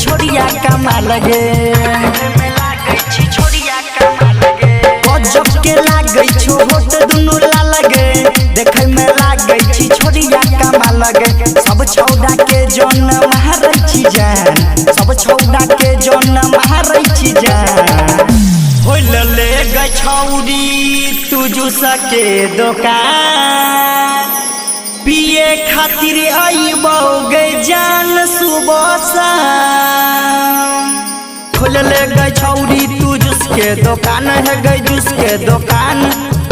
छोड़िया कमा लगे गजब के लागे छो होट दुनु ला लगे देखे में लागे छी छोड़िया कमा लगे सब छौड़ा के जन मारै छी जान सब छौड़ा के जन मारै छी जान होल ले गई छौड़ी तू जुसा के दुकान पिए खातिर आइबो गई जान सुबह शाम खोल ले गई छौड़ी तू जूस के दुकान है गई जूस के दुकान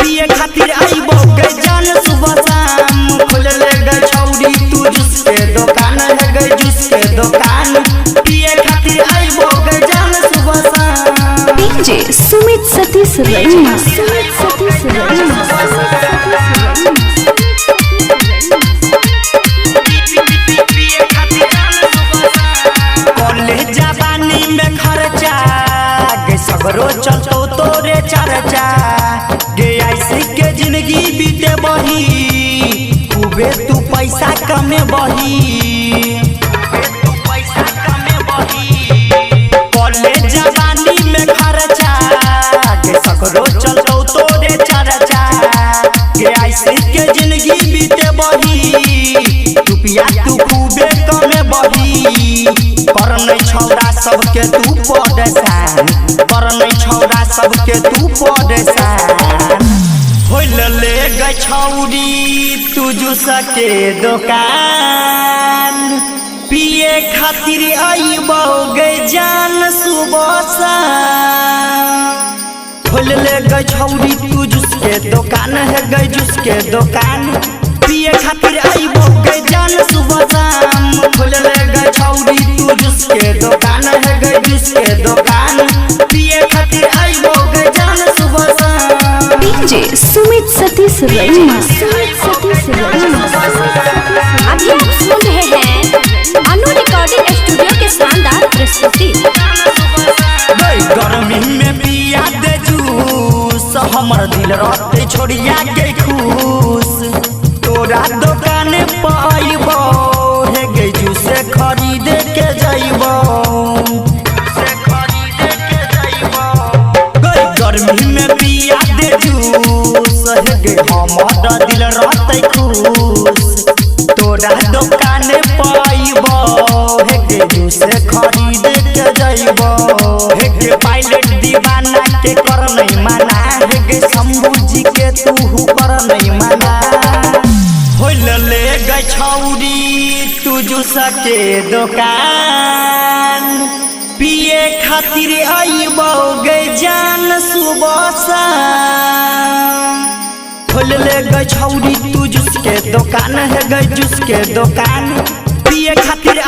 पिए खातिर आइबो गई जान सुबह शाम खोल ले गई छौड़ी तू जूस के दुकान है गई जूस के दुकान पिए खातिर आइबो गई जान सुबह शाम डीजे सुमित सतीश रैना सगरो चलतो तोरे चर्चा गे ऐसे के जिंदगी बीते बही खूबे तू पैसा कमे बही कॉलेज जवानी में खर्चा गे सगरो चलतो तोरे चर्चा गे ऐसे के जिंदगी बीते बही रुपया तू खूबे कमे बही कर नहीं छौड़ा सबके तू परेशान कर नहीं छौड़ा सबके तू परेशान होल ले गई छौड़ी तू जूस के दुकान पिए खातिर आइबो गई जान सुबह शाम होल ले गई छौड़ी तू जूस के दुकान है गई जूस के दुकान पिए खातिर आइबो गई जान सुबह शाम होल ले गई छौड़ी तू जूस के दुकान है गई जूस के दुकान पिए खातिर आइबो गई जान सुबह शाम डीजे सुमित सतीश रैना अभी आप सुन रहे हैं अनु रिकॉर्डिंग स्टूडियो के शानदार प्रस्तुति गर्मी में पिया दे जूस हमर दिल रहते छोड़िया के खुश तोरा दुकान पाइबो हे गई जूस खरीद के जाइबो गर्मी में पिया दे जूस हे गई हमर दिल रहते खुश तोरा दुकान पाइबो हे गई जूस खरीद के जाइबो हे गई पायलट दीवाना के कर नहीं माना हे गई शंभू जी के तू कर नहीं माना होल ले गई छौड़ी तू जूस के दुकान पिए खातिर आइबो गई जान सुबह शाम होल ले गई छौड़ी तू जूस के दुकान है गई जूस के दुकान पिए खातिर